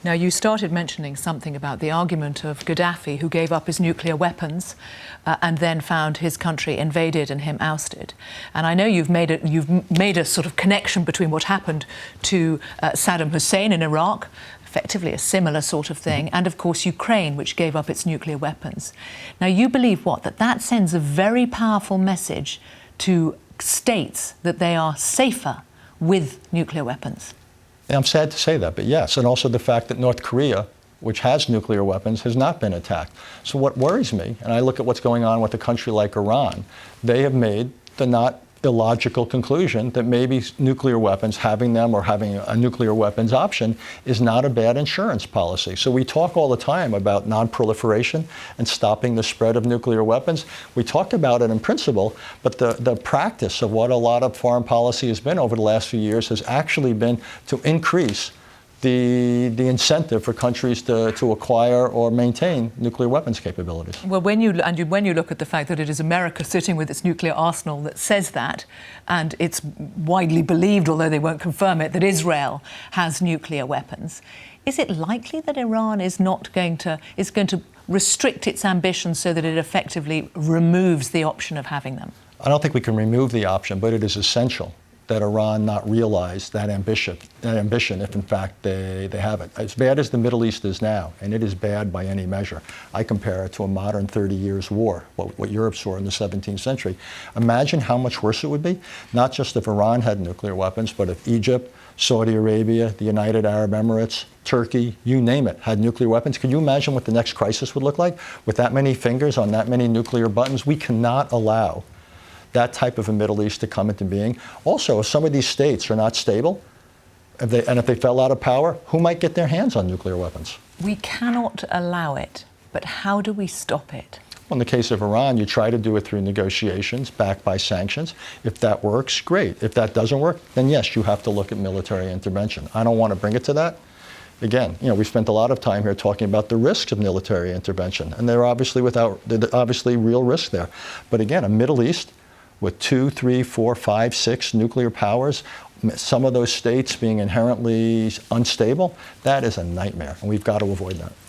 Now, you started mentioning something about the argument of Gaddafi, who gave up his nuclear weapons and then found his country invaded and him ousted. And I know you've made a sort of connection between what happened to Saddam Hussein in Iraq, effectively a similar sort of thing, and of course Ukraine, which gave up its nuclear weapons. Now, you believe what? That sends a very powerful message to states that they are safer with nuclear weapons. I'm sad to say that, but yes, and also the fact that North Korea, which has nuclear weapons, has not been attacked. So what worries me, and I look at what's going on with a country like Iran, they have made the not illogical conclusion that maybe nuclear weapons, having them or having a nuclear weapons option, is not a bad insurance policy. So we talk all the time about non-proliferation and stopping the spread of nuclear weapons. We talk about it in principle, but the practice of what a lot of foreign policy has been over the last few years has actually been to increase the incentive for countries to acquire or maintain nuclear weapons capabilities. Well, when you look at the fact that it is America sitting with its nuclear arsenal that says that, and it's widely believed, although they won't confirm it, that Israel has nuclear weapons, is it likely that Iran is going to restrict its ambitions so that it effectively removes the option of having them? I don't think we can remove the option, but it is essential that Iran not realize that ambition if in fact they have it. As bad as the Middle East is now, and it is bad by any measure, I compare it to a modern 30 years war, what Europe saw in the 17th century. Imagine how much worse it would be, not just if Iran had nuclear weapons, but if Egypt, Saudi Arabia, the United Arab Emirates, Turkey, you name it, had nuclear weapons. Can you imagine what the next crisis would look like? With that many fingers on that many nuclear buttons, we cannot allow that type of a Middle East to come into being. Also, if some of these states are not stable, if they fell out of power, who might get their hands on nuclear weapons? We cannot allow it, but how do we stop it? Well, in the case of Iran, you try to do it through negotiations backed by sanctions. If that works, great. If that doesn't work, then yes, you have to look at military intervention. I don't want to bring it to that. Again, we spent a lot of time here talking about the risks of military intervention, and they're obviously real risks there. But again, a Middle East with 2, 3, 4, 5, 6 nuclear powers, some of those states being inherently unstable, that is a nightmare, and we've got to avoid that.